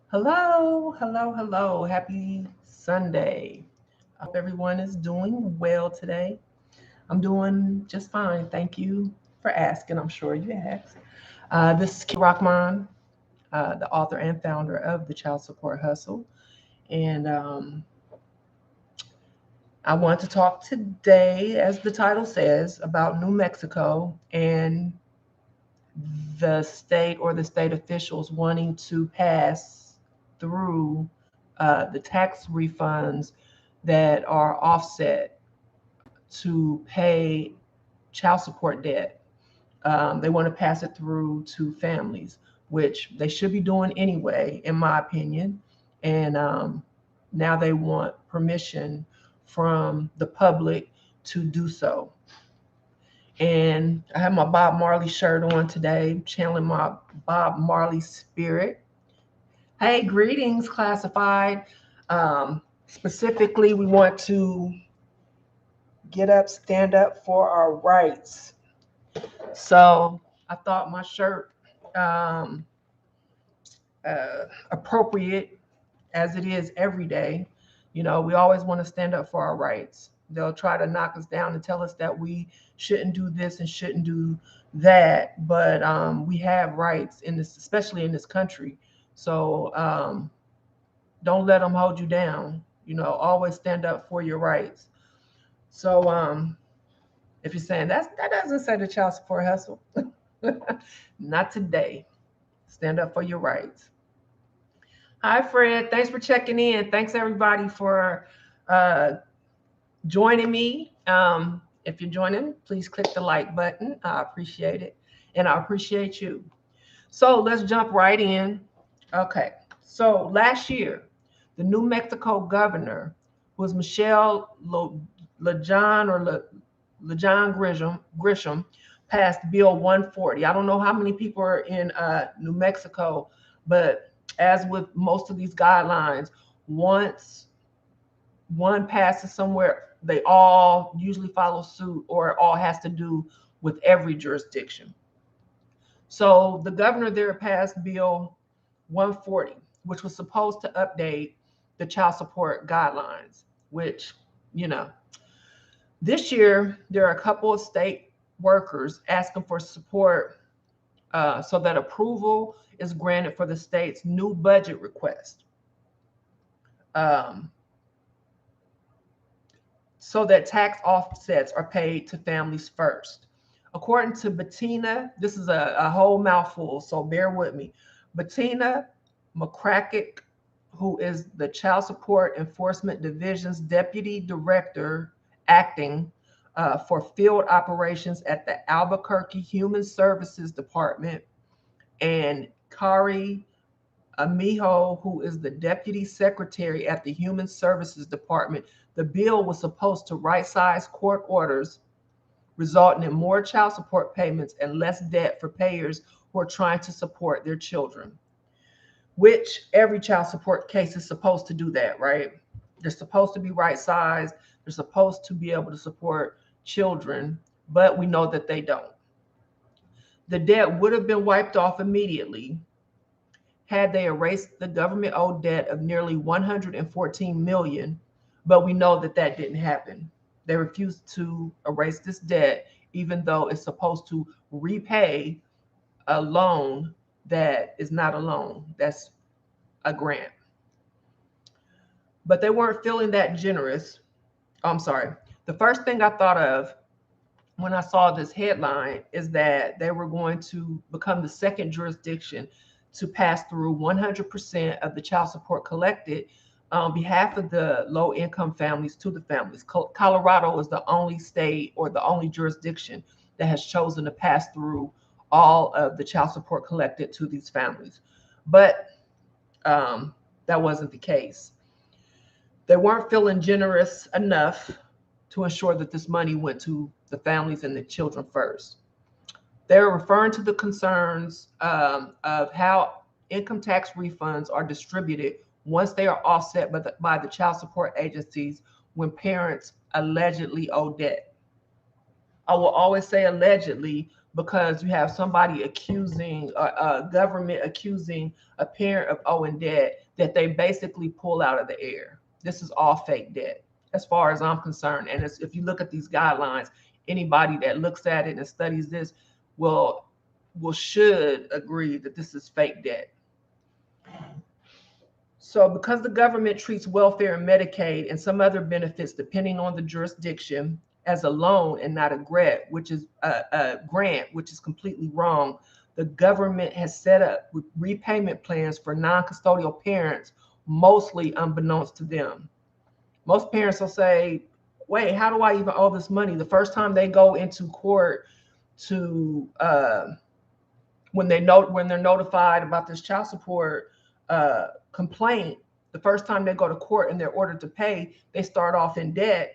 Hello, hello, hello. Happy Sunday. I hope everyone is doing well today. I'm doing just fine. Thank you for asking. I'm sure you asked. This is Key Rockman, the author and founder of the Child Support Hustle. And I want to talk today, as the title says, about New Mexico and the state or the state officials wanting to pass through the tax refunds that are offset to pay child support debt. They want to pass it through to families, which they should be doing anyway, in my opinion. And now they want permission from the public to do so. And I have my Bob Marley shirt on today, channeling my Bob Marley spirit. Hey, greetings, classified. Specifically, we want to get up, stand up for our rights. So I thought my shirt um, appropriate as it is every day. You know, we always want to stand up for our rights. They'll try to knock us down and tell us that we shouldn't do this and shouldn't do that, but we have rights in this, especially in this country. So don't let them hold you down. You know, always stand up for your rights. So if you're saying that doesn't say the child support hustle, not today. Stand up for your rights. Hi, Fred. Thanks for checking in. Thanks everybody for uh, joining me. If you're joining, please click the like button. I appreciate it, and I appreciate you. So let's jump right in. Okay. So last year, the New Mexico governor was Michelle LeJohn or LeJohn Grisham passed Bill 140. I don't know how many people are in New Mexico, but as with most of these guidelines, once one passes somewhere, they all usually follow suit, or it all has to do with every jurisdiction. So the governor there passed Bill 140, which was supposed to update the child support guidelines, which, you know, this year there are a couple of state workers asking for support so that approval is granted for the state's new budget request. Um, so that tax offsets are paid to families first. According to Bettina, this is a whole mouthful, so bear with me. Bettina McCracken, who is the Child Support Enforcement Division's Deputy Director, acting for field operations at the Albuquerque Human Services Department, and Kari Amijo, who is the Deputy Secretary at the Human Services Department. The bill was supposed to right size court orders, resulting in more child support payments and less debt for payers who are trying to support their children, which every child support case is supposed to do that, right? They're supposed to be right sized, they're supposed to be able to support children, but we know that they don't. The debt would have been wiped off immediately had they erased the government owed debt of nearly 114 million, but we know that that didn't happen. They refused to erase this debt, even though it's supposed to repay a loan that is not a loan, that's a grant. But they weren't feeling that generous. Oh, I'm sorry. The first thing I thought of when I saw this headline is that they were going to become the second jurisdiction to pass through 100% of the child support collected on behalf of the low income families to the families. Colorado is the only state or the only jurisdiction that has chosen to pass through all of the child support collected to these families. But that wasn't the case. They weren't feeling generous enough to ensure that this money went to the families and the children first. They're referring to the concerns of how income tax refunds are distributed once they are offset by the child support agencies when parents allegedly owe debt. I will always say allegedly because you have somebody accusing a government accusing a parent of owing debt that they basically pull out of the air. This is all fake debt as far as I'm concerned. And if you look at these guidelines, anybody that looks at it and studies this will should agree that this is fake debt. So because the government treats welfare and Medicaid and some other benefits, depending on the jurisdiction, as a loan and not a grant, which is completely wrong, the government has set up repayment plans for non-custodial parents, mostly unbeknownst to them. Most parents will say, wait, how do I even owe this money? The first time they go into court to when they're notified about this child support complaint, the first time they go to court and they're ordered to pay, they start off in debt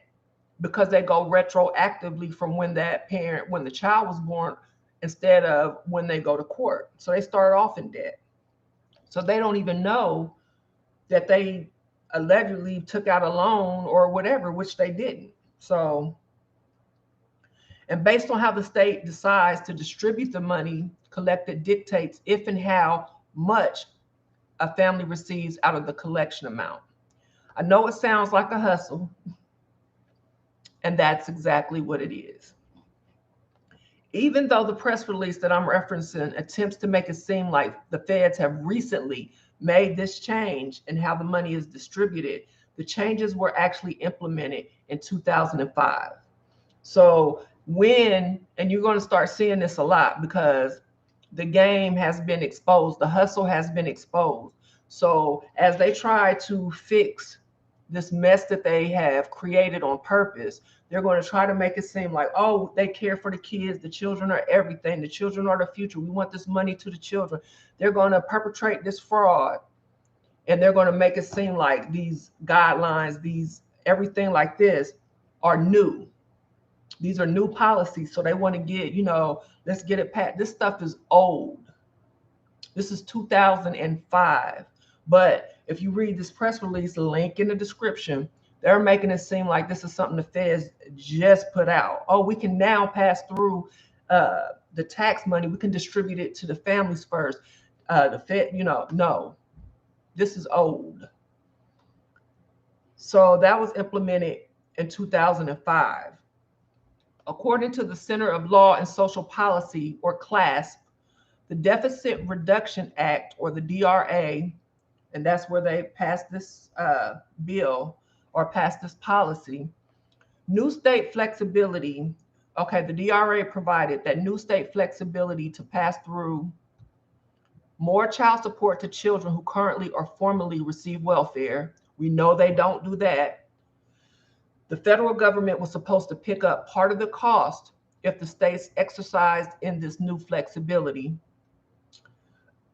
because they go retroactively from when the child was born instead of when they go to court. So they start off in debt. So they don't even know that they allegedly took out a loan or whatever, which they didn't. So, and based on how the state decides to distribute the money collected dictates if and how much a family receives out of the collection amount. I know it sounds like a hustle, and that's exactly what it is. Even though the press release that I'm referencing attempts to make it seem like the feds have recently made this change in how the money is distributed, the changes were actually implemented in 2005. So and you're going to start seeing this a lot because the game has been exposed, the hustle has been exposed. So as they try to fix this mess that they have created on purpose, they're going to try to make it seem like, oh, they care for the kids. The children are everything. The children are the future. We want this money to the children. They're going to perpetrate this fraud. And they're going to make it seem like these guidelines, everything like this are new. These are new policies. So they want to get, let's get it passed. This stuff is old. This is 2005. But if you read this press release, link in the description, they're making it seem like this is something the feds just put out. Oh, we can now pass through the tax money. We can distribute it to the families first. The Fed, no, this is old. So that was implemented in 2005. According to the Center of Law and Social Policy, or CLASP, the Deficit Reduction Act, or the DRA, and that's where they passed this bill or passed this policy, new state flexibility. Okay, the DRA provided that new state flexibility to pass through more child support to children who currently or formerly receive welfare. We know they don't do that. The federal government was supposed to pick up part of the cost if the states exercised in this new flexibility.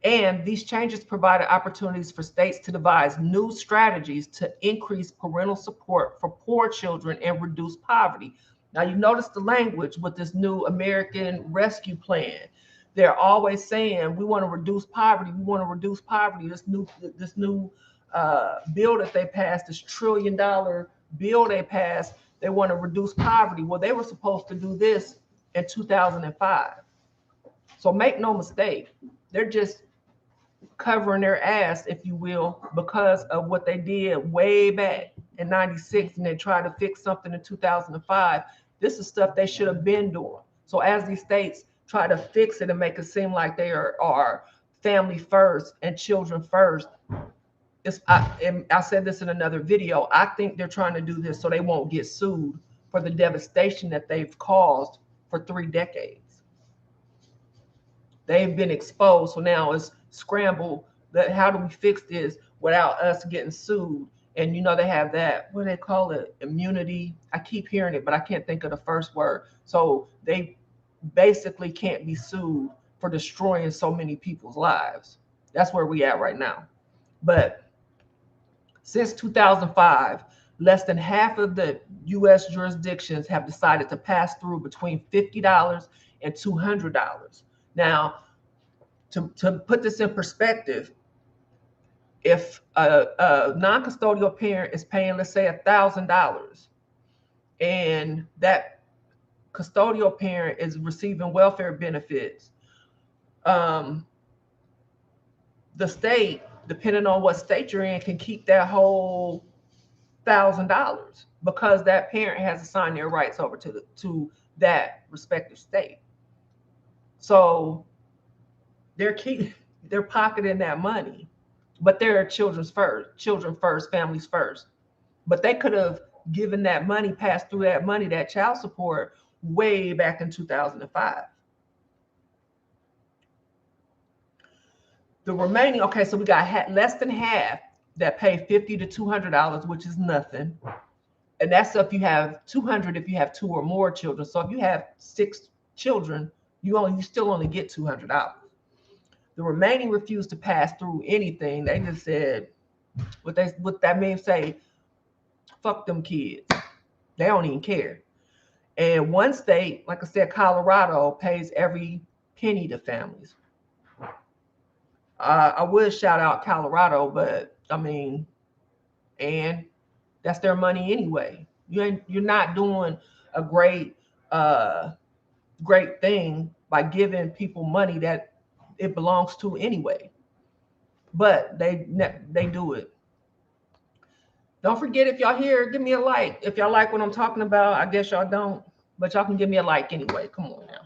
And these changes provided opportunities for states to devise new strategies to increase parental support for poor children and reduce poverty. Now, you notice the language with this new American Rescue Plan. They're always saying, we want to reduce poverty. We want to reduce poverty. This new bill that they passed, this $1 trillion bill they passed, they want to reduce poverty. Well, they were supposed to do this in 2005. So make no mistake, they're just covering their ass, if you will, because of what they did way back in 96, and they tried to fix something in 2005. This is stuff they should have been doing. So as these states try to fix it and make it seem like they are family first and children first, I said this in another video, I think they're trying to do this so they won't get sued for the devastation that they've caused for 3 decades. They've been exposed, so now it's scramble that how do we fix this without us getting sued? And they have that, what do they call it, immunity. I keep hearing it, but I can't think of the first word. So they basically can't be sued for destroying so many people's lives. That's where we at right now. But since 2005, less than half of the U.S. jurisdictions have decided to pass through between $50 and $200. Now, to put this in perspective, if a non-custodial parent is paying, let's say, $1,000, and that custodial parent is receiving welfare benefits, um, the state, depending on what state you're in, can keep that whole $1,000 because that parent has assigned their rights over to that respective state. So they're pocketing that money, but they're children first, families first. But they could have given that money, passed through that money, that child support, way back in 2005. The remaining, okay, so we got less than half that pay $50 to $200, which is nothing. And that's if you have 200 if you have 2 or more children. So if you have 6 children, you still only get $200. The remaining refused to pass through anything. They just said what that means, say, fuck them kids. They don't even care. And one state, like I said, Colorado, pays every penny to families. I would shout out Colorado, but I mean, and that's their money anyway. You're not doing a great thing by giving people money that it belongs to anyway. But they do it. Don't forget, if y'all here, give me a like. If y'all like what I'm talking about, I guess y'all don't, but y'all can give me a like anyway. Come on now.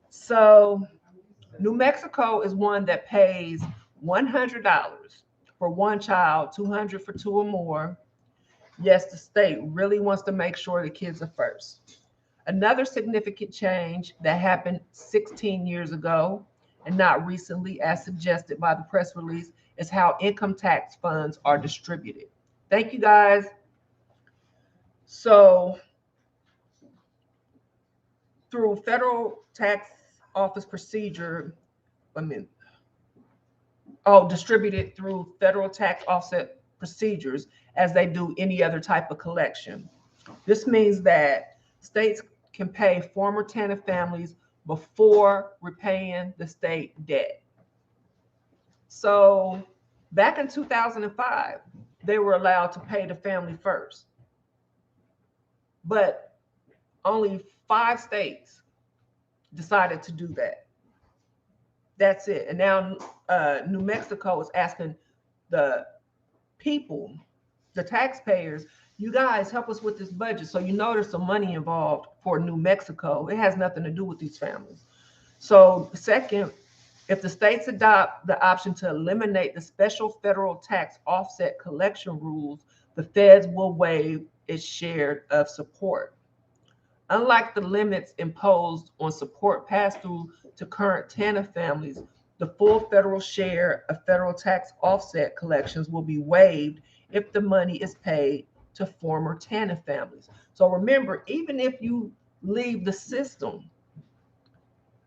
So New Mexico is one that pays $100 for one child, $200 for 2 or more. Yes, the state really wants to make sure the kids are first. Another significant change that happened 16 years ago and not recently, as suggested by the press release, is how income tax funds are distributed. Thank you, guys. So, through federal tax office procedure, distributed through federal tax offset procedures as they do any other type of collection. This means that states can pay former TANF families before repaying the state debt. So back in 2005, they were allowed to pay the family first. But only 5 states decided to do that. That's it. And now New Mexico is asking the people, the taxpayers, you guys help us with this budget. So you know there's some money involved for New Mexico. It has nothing to do with these families. So second, if the states adopt the option to eliminate the special federal tax offset collection rules, the feds will waive its share of support. Unlike the limits imposed on support pass-through to current TANF families, the full federal share of federal tax offset collections will be waived if the money is paid to former TANF families. So remember, even if you leave the system,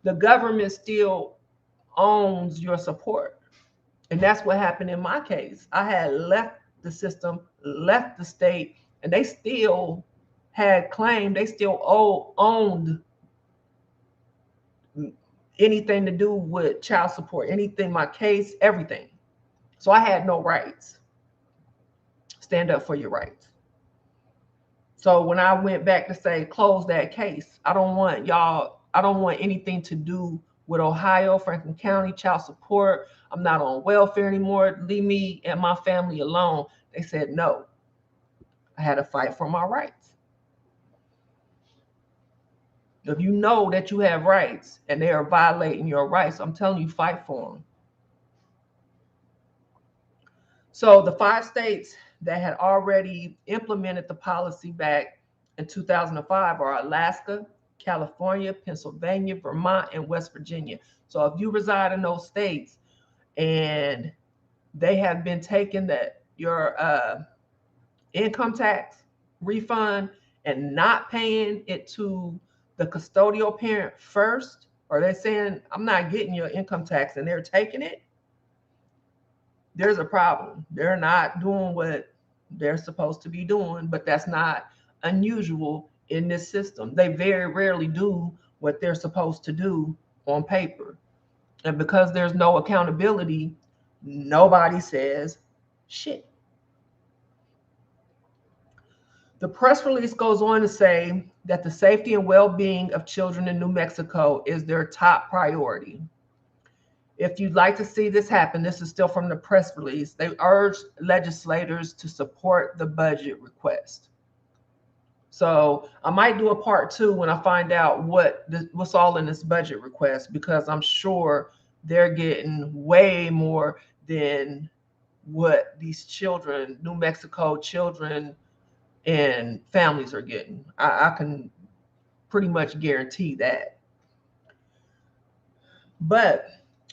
the government still owns your support. And that's what happened in my case. I had left the system, left the state, and they still had claimed, they still owned anything to do with child support, anything, my case, everything. So I had no rights. Stand up for your rights. So when I went back to say, close that case, I don't want anything to do with Ohio, Franklin County, child support. I'm not on welfare anymore. Leave me and my family alone. They said no. I had to fight for my rights. If you know that you have rights and they are violating your rights, I'm telling you, fight for them. So the 5 states that had already implemented the policy back in 2005 are Alaska, California, Pennsylvania, Vermont, and West Virginia. So if you reside in those states and they have been taking your income tax refund and not paying it to the custodial parent first, or they're saying, I'm not getting your income tax, and they're taking it, there's a problem. They're not doing what they're supposed to be doing, but that's not unusual in this system. They very rarely do what they're supposed to do on paper. And because there's no accountability, nobody says shit. The press release goes on to say that the safety and well-being of children in New Mexico is their top priority. If you'd like to see this happen, this is still from the press release. They urge legislators to support the budget request. So I might do a part 2 when I find out what's all in this budget request, because I'm sure they're getting way more than what these children, New Mexico children and families are getting. I can pretty much guarantee that. But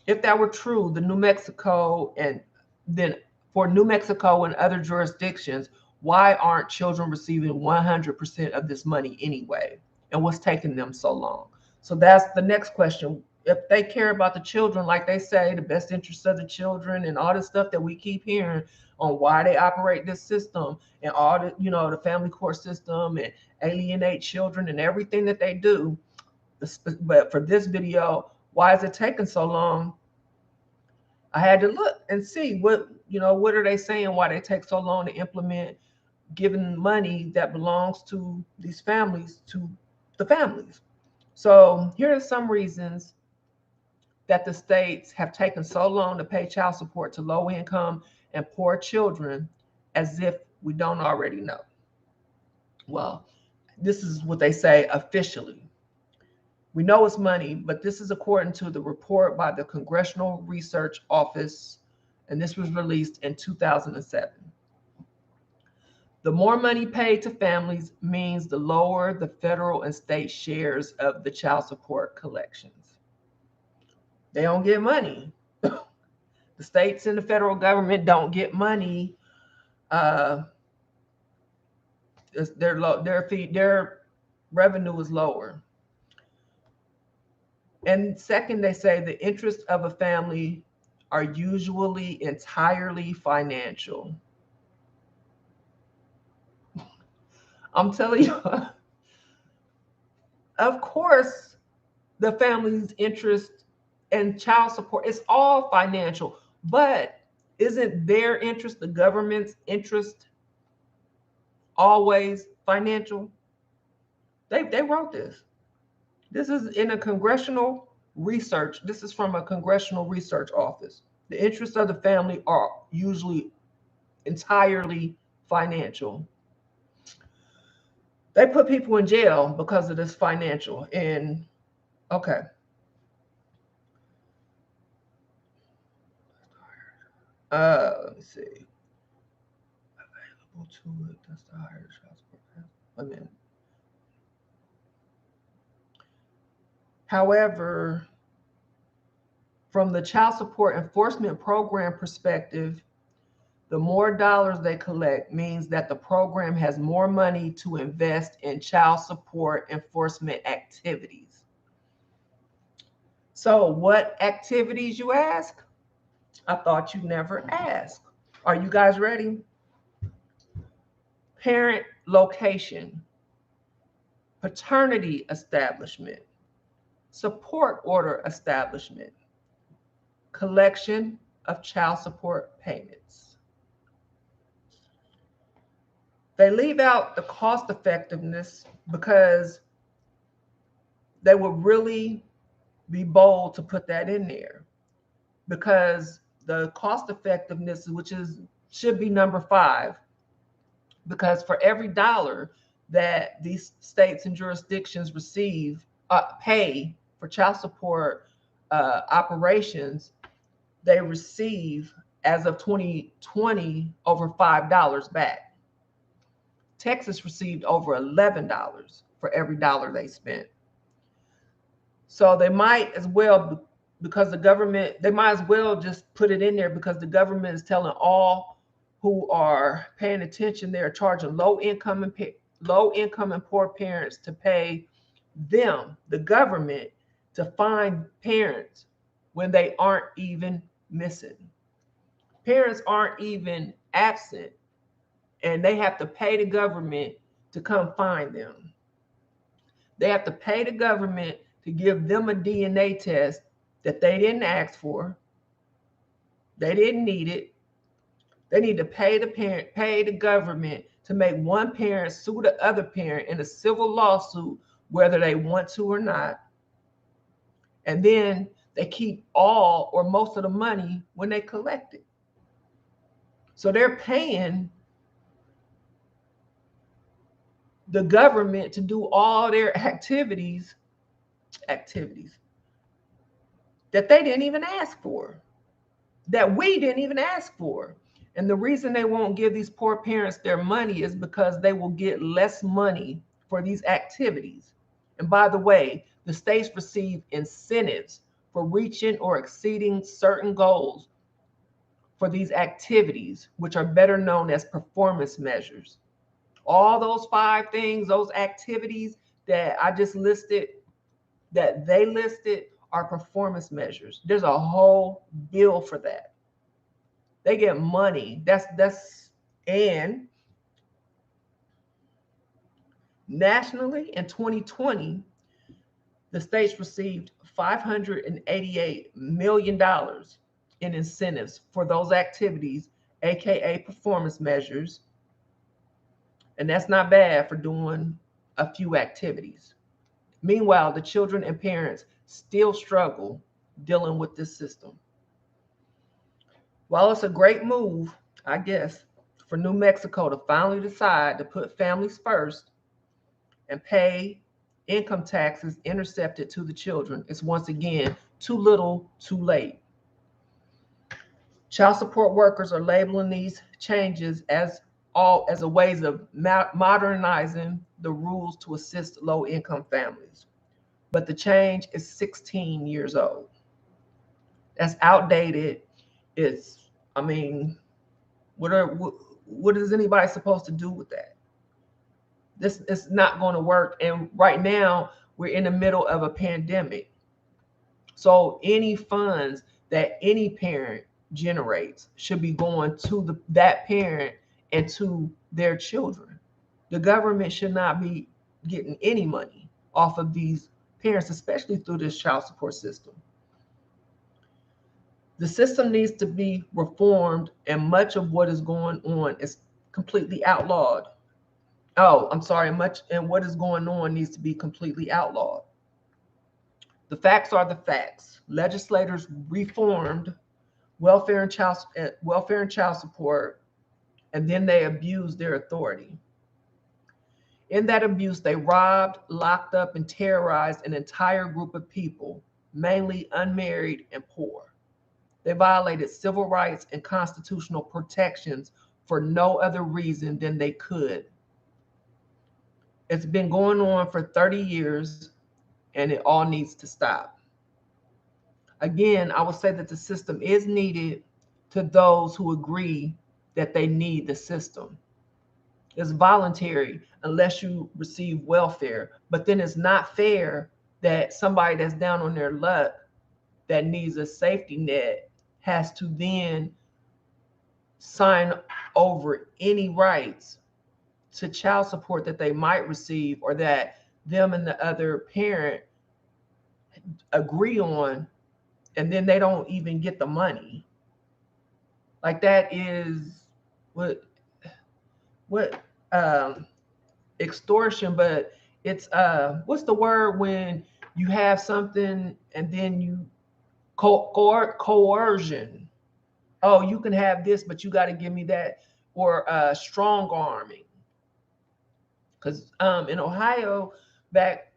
if that were true, the New Mexico and then for New Mexico and other jurisdictions, why aren't children receiving 100% of this money anyway? And what's taking them so long? So that's the next question. If they care about the children, like they say, the best interests of the children and all the stuff that we keep hearing on why they operate this system and all the, the family court system and alienate children and everything that they do. But for this video, why is it taking so long? I had to look and see what are they saying, why they take so long to implement giving money that belongs to these families to the families. So here are some reasons that the states have taken so long to pay child support to low income and poor children, as if we don't already know. Well, this is what they say officially. We know it's money, but this is according to the report by the Congressional Research Office, and this was released in 2007. The more money paid to families means the lower the federal and state shares of the child support collections. They don't get money. The states and the federal government don't get money. Their revenue is lower. And second, they say the interests of a family are usually entirely financial. I'm telling you, of course, the family's interest and child support is all financial, but isn't their interest, the government's interest, always financial? They wrote this. This is in a congressional research. This is from a congressional research office. The interests of the family are usually entirely financial. They put people in jail because of this financial. And okay. Let me see. Available to it. That's the higher child support. Wait a minute. However, from the child support enforcement program perspective, the more dollars they collect means that the program has more money to invest in child support enforcement activities. So what activities, you ask? I thought you never asked. Are you guys ready? Parent location, paternity establishment, support order establishment, collection of child support payments. They leave out the cost effectiveness because they would really be bold to put that in there, because the cost effectiveness, which should be number 5, because for every dollar that these states and jurisdictions pay for child support operations, they receive, as of 2020, over $5 back. Texas received over $11 for every dollar they spent. So they might as well, because the government, they might as well just put it in there, because the government is telling all who are paying attention, they're charging low income and poor parents to pay them, the government, to find parents when they aren't even missing. Parents aren't even absent, and they have to pay the government to come find them. They have to pay the government to give them a DNA test that they didn't ask for. They didn't need it. They need to pay the government to make one parent sue the other parent in a civil lawsuit, whether they want to or not. And then they keep all or most of the money when they collect it. So they're paying the government to do all their activities that they didn't even ask for, that we didn't even ask for. And the reason they won't give these poor parents their money is because they will get less money for these activities. And by the way, the states receive incentives for reaching or exceeding certain goals for these activities, which are better known as performance measures. All those 5 things, those activities that I just listed, that they listed, are performance measures. There's a whole bill for that. They get money. And nationally in 2020, the states received $588 million in incentives for those activities, aka performance measures. And that's not bad for doing a few activities. Meanwhile, the children and parents still struggle dealing with this system. While it's a great move, I guess, for New Mexico to finally decide to put families first and pay income taxes intercepted to the children, it's once again too little, too late. Child support workers are labeling these changes as a ways of modernizing the rules to assist low-income families. But the change is 16 years old. That's outdated. I mean, what is anybody supposed to do with that? This is not going to work. And right now, we're in the middle of a pandemic. So any funds that any parent generates should be going to that parent and to their children. The government should not be getting any money off of these parents, especially through this child support system. The system needs to be reformed, and much of what is going on is completely outlawed. Oh, I'm sorry, and what is going on needs to be completely outlawed. The facts are the facts. Legislators reformed welfare and child support, and then they abused their authority. In that abuse, they robbed, locked up, and terrorized an entire group of people, mainly unmarried and poor. They violated civil rights and constitutional protections for no other reason than they could. It's been going on for 30 years, and it all needs to stop. Again, I would say that the system is needed to those who agree that they need the system. It's voluntary unless you receive welfare, but then it's not fair that somebody that's down on their luck that needs a safety net has to then sign over any rights to child support that they might receive or that them and the other parent agree on, and then they don't even get the money. Like that is what extortion, but it's what's the word when you have something and then you coercion. Oh, you can have this, but you got to give me that, or strong arming. Because in Ohio, back,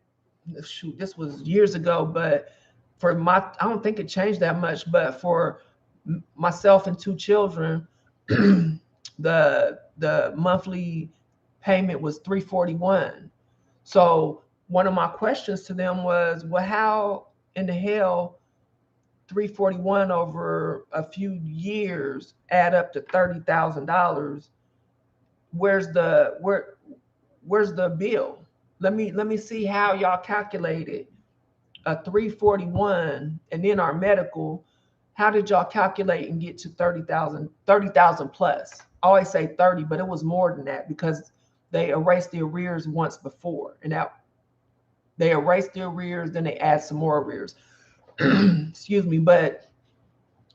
this was years ago, but I don't think it changed that much, but for myself and 2 children, the monthly payment was $341. So one of my questions to them was, well, how in the hell $341 over a few years add up to $30,000? Where's the bill? Let me see how y'all calculated a 341 and then our medical. How did y'all calculate and get to 30,000 plus? I always say 30, but it was more than that because they erased the arrears once before, and that they erased the arrears, then they add some more arrears. Excuse me, but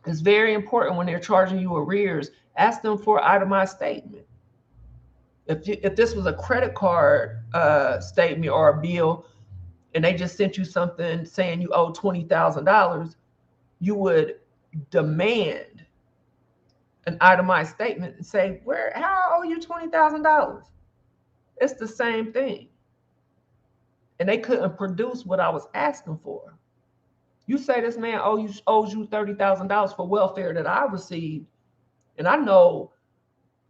it's very important when they're charging you arrears, ask them for an itemized statement. If this was a credit card statement or a bill, and they just sent you something saying you owe $20,000, you would demand an itemized statement and say, "Where? How I owe you $20,000?" It's the same thing, and they couldn't produce what I was asking for. You say this man owes you $30,000 for welfare that I received, and I know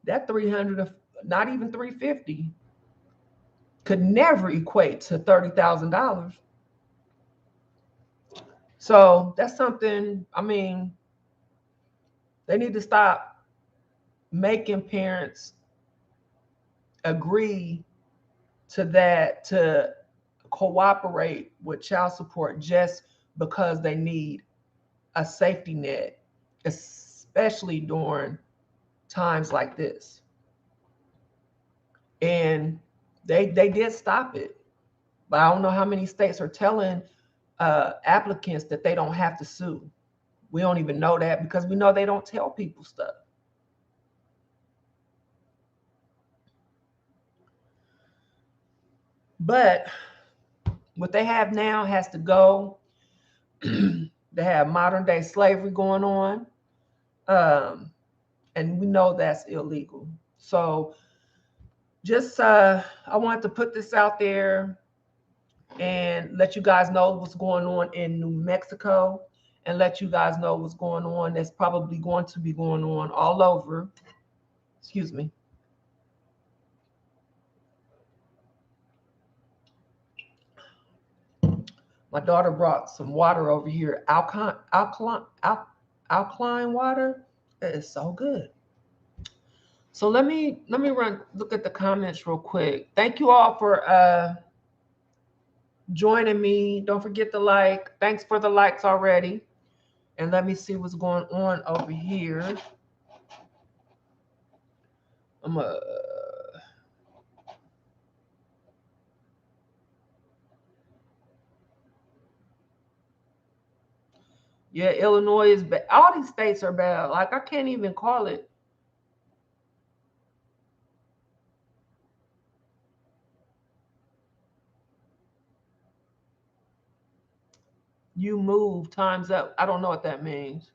that 300, not even 350, could never equate to $30,000. So that's something. I mean, they need to stop making parents agree to that, to cooperate with child support just because they need a safety net, especially during times like this. And they did stop it, but I don't know how many states are telling applicants that they don't have to sue. We don't even know that because we know they don't tell people stuff. But what they have now has to go. They have modern day slavery going on, um, and we know that's illegal. So just I wanted to put this out there and let you guys know what's going on in New Mexico, and let you guys know what's going on that's probably going to be going on all over. Excuse me. My daughter brought some water over here, alkaline water. It is so good. So let me run look at the comments real quick. Thank you all for joining me. Don't forget to like. Thanks for the likes already. And let me see what's going on over here. I'm Yeah, Illinois is bad. All these states are bad. Like I can't even call it. You move times up. I don't know what that means.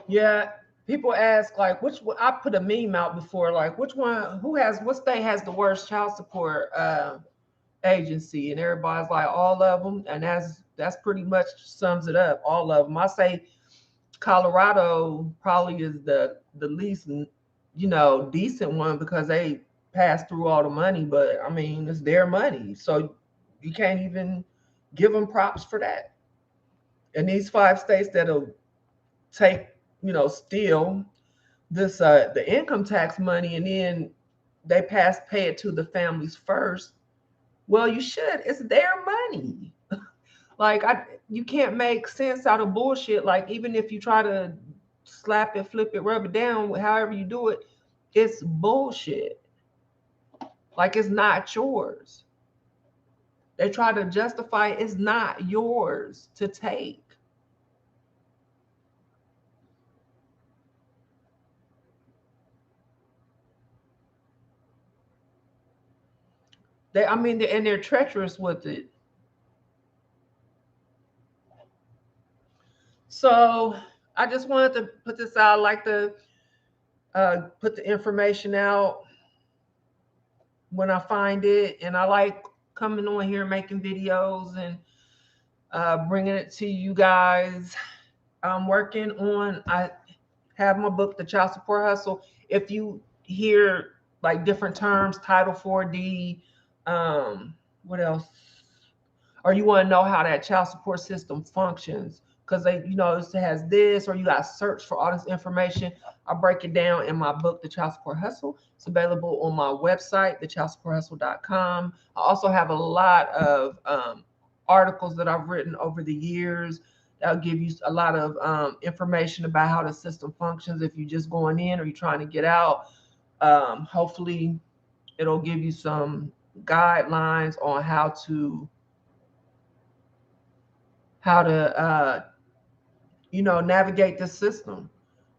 Yeah, people ask like which one. I put a meme out before, like which one, what state has the worst child support agency, and everybody's like all of them, and that's pretty much sums it up. All of them. I say Colorado probably is the least, decent one because they pass through all the money, but I mean it's their money, so you can't even give them props for that. And these five states that'll take, steal this the income tax money, and then they pay it to the families first. Well, you should. It's their money. Like you can't make sense out of bullshit. Like even if you try to slap it, flip it, rub it down, however you do it, it's bullshit. Like it's not yours. They try to justify it's not yours to take. I mean, and they're treacherous with it. So I just wanted to put this out. I like to put the information out when I find it, and I like coming on here making videos and bringing it to you guys. I'm working on. I have my book, The Child Support Hustle. If you hear like different terms, Title 4D, what else? Or you want to know how that child support system functions, because they, it has this, or you got to search for all this information. I break it down in my book, The Child Support Hustle. It's available on my website, thechild-support-hustle.com. I also have a lot of articles that I've written over the years that'll give you a lot of information about how the system functions if you're just going in or you're trying to get out. Hopefully, it'll give you some guidelines on how to navigate the system.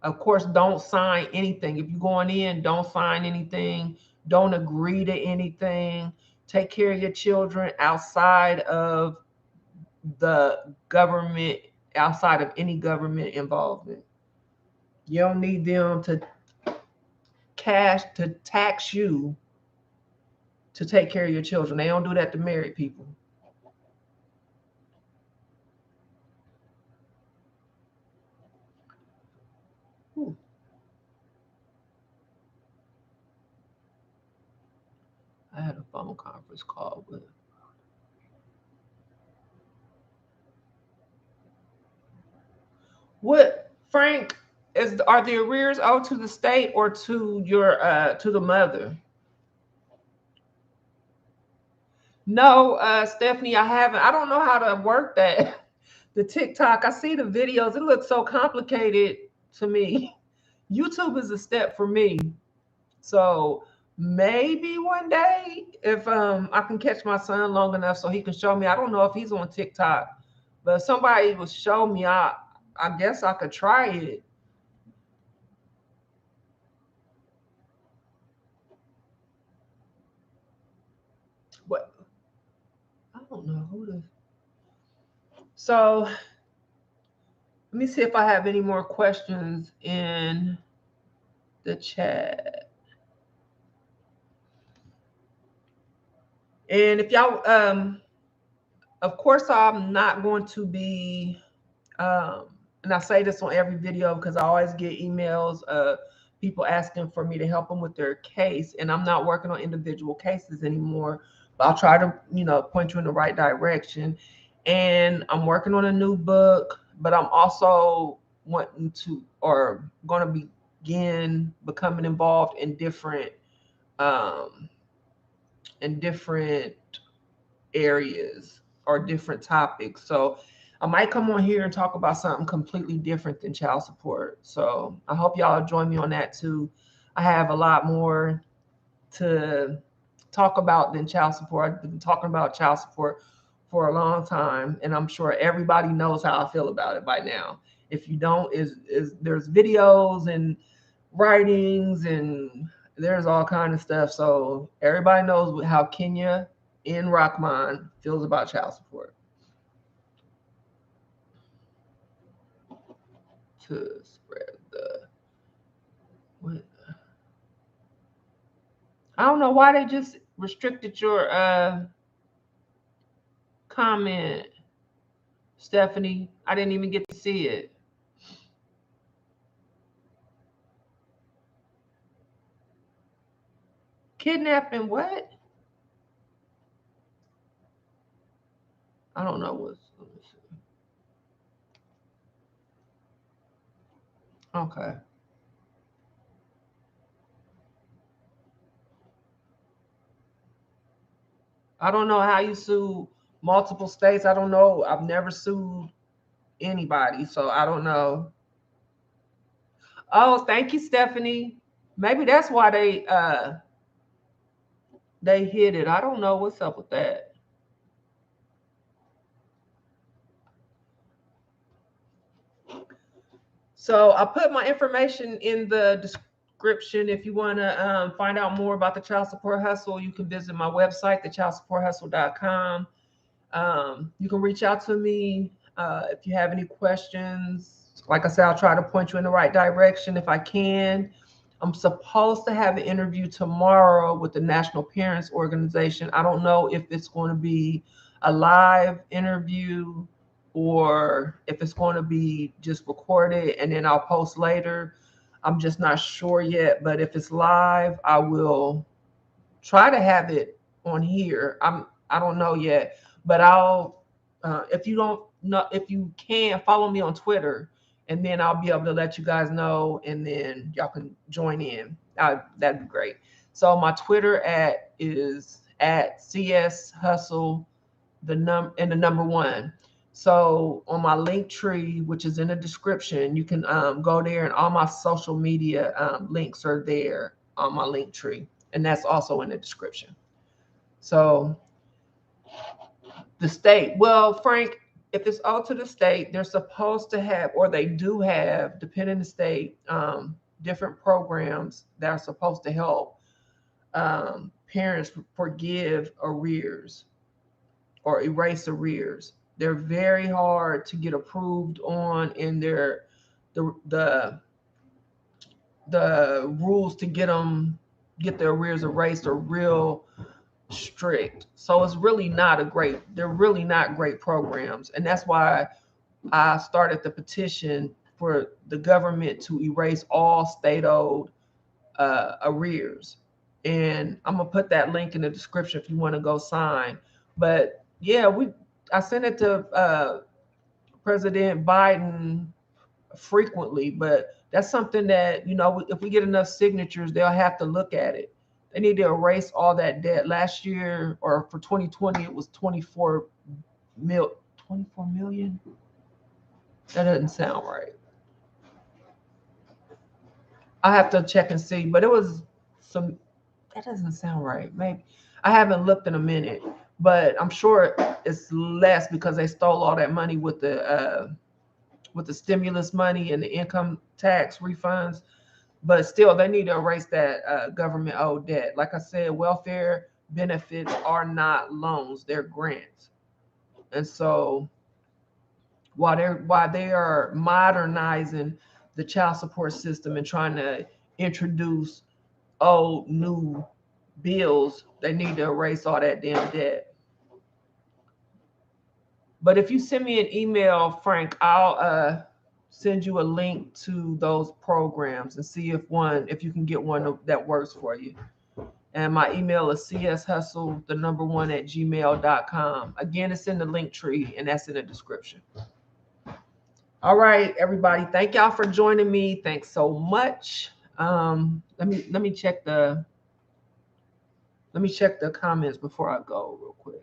Of course, don't sign anything. If you're going in, don't sign anything. Don't agree to anything. Take care of your children outside of the government, outside of any government involvement. You don't need them to tax you to take care of your children. They don't do that to married people. Ooh. I had a phone conference call with. What, Frank, are the arrears owed to the state or to your to the mother? No, Stephanie, I haven't. I don't know how to work that. The TikTok, I see the videos. It looks so complicated to me. YouTube is a step for me. So maybe one day if I can catch my son long enough so he can show me. I don't know if he's on TikTok, but if somebody will show me, I guess I could try it. But I don't know who to. So let me see if I have any more questions in the chat. And if y'all, of course, I'm not going to be, and I say this on every video because I always get emails of people asking for me to help them with their case, and I'm not working on individual cases anymore. But I'll try to, point you in the right direction. And I'm working on a new book, but I'm also wanting to, or going to begin becoming involved um, in different areas or different topics. So I might come on here and talk about something completely different than child support. So I hope y'all join me on that too. I have a lot more to talk about than child support. I've been talking about child support for a long time, and I'm sure everybody knows how I feel about it by now. If you don't, is there's videos and writings and there's all kind of stuff. So everybody knows how Kenya in Rockmont feels about child support. To spread the what? I don't know why they just restricted your comment, Stephanie. I didn't even get to see it. Kidnapping what? I don't know what's. Let me see. Okay. I don't know how you sue multiple states. I don't know. I've never sued anybody, so I don't know. Oh, thank you, Stephanie. Maybe that's why they hid it. I don't know what's up with that. So I put my information in the description. If you want to find out more about the Child Support Hustle, you can visit my website, thechild-support-hustle.com. You can reach out to me if you have any questions. Like I said, I'll try to point you in the right direction if I can. I'm supposed to have an interview tomorrow with the National Parents Organization. I don't know if it's going to be a live interview or if it's going to be just recorded and then I'll post later. I'm just not sure yet, but if it's live, I will try to have it on here. I don't know yet, but I'll If you don't know, if you can, follow me on Twitter, and then I'll be able to let you guys know, and then y'all can join in. That'd be great. So my Twitter is at CS Hustle the number one. So on my link tree, which is in the description, you can go there, and all my social media links are there on my link tree, and that's also in the description. So the state, well, Frank, if it's all to the state, they're supposed to have, or they do have, depending on the state, different programs that are supposed to help parents forgive arrears or erase arrears. They're very hard to get approved on, and the the the rules to get the arrears erased are real strict. So it's really not a great. They're really not great programs, and that's why I started the petition for the government to erase all state-owed arrears. And I'm gonna put that link in the description if you want to go sign. But yeah, I sent it to President Biden frequently, but that's something that, if we get enough signatures, they'll have to look at it. They need to erase all that debt. Last year, or for 2020, it was 24 million. That doesn't sound right. I have to check and see, but it was some. That doesn't sound right. Maybe I haven't looked in a minute, but I'm sure it's less because they stole all that money with the stimulus money and the income tax refunds. But still, they need to erase that government owed debt. Like I said, welfare benefits are not loans; they're grants. And so while they are modernizing the child support system and trying to introduce old new bills, they need to erase all that damn debt. But if you send me an email, Frank, I'll send you a link to those programs and see if you can get one that works for you. And my email is cshustle, the number one at gmail.com. Again, it's in the link tree, and that's in the description. All right, everybody. Thank y'all for joining me. Thanks so much. Let me check the comments before I go real quick.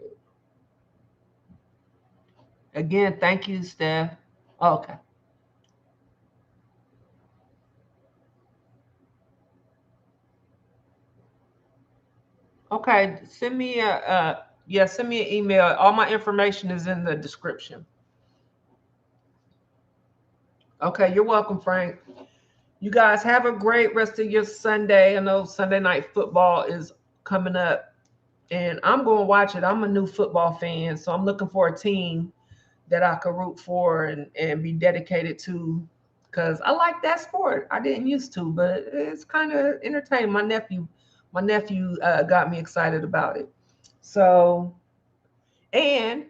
Again, thank you, Steph. Oh, okay. Okay, send me send me an email. All my information is in the description. Okay, you're welcome, Frank. You guys have a great rest of your Sunday. I know Sunday night football is coming up, and I'm going to watch it. I'm a new football fan, so I'm looking for a team that I could root for and be dedicated to, because I like that sport. I didn't used to, but it's kind of entertaining. My nephew got me excited about it. So, and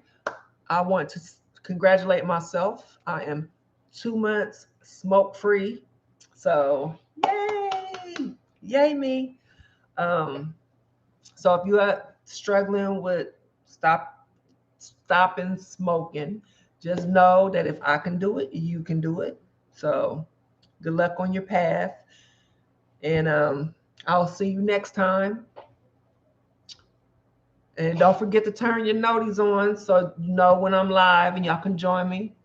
I want to congratulate myself. I am 2 months smoke free. So, yay, yay me. Um, so if you are struggling with stopping smoking, just know that if I can do it, you can do it. So good luck on your path. And I'll see you next time. And don't forget to turn your noties on so you know when I'm live and y'all can join me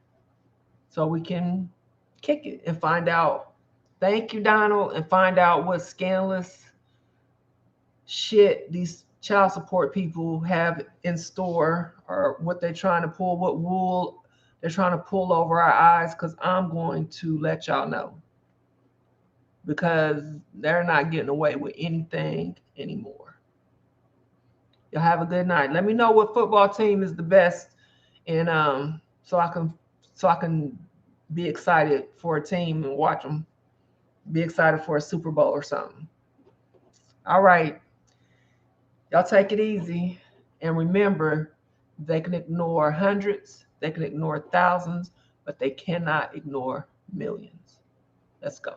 so we can kick it and find out. Thank you, Donald, and find out what scandalous shit these child support people have in store, or what they're trying to pull, what wool they're trying to pull over our eyes, because I'm going to let y'all know, because they're not getting away with anything anymore. Y'all have a good night. Let me know what football team is the best, and so I can be excited for a team and watch them. Be excited for a Super Bowl or something. All right. Y'all take it easy. And remember, they can ignore hundreds, they can ignore thousands, but they cannot ignore millions. Let's go.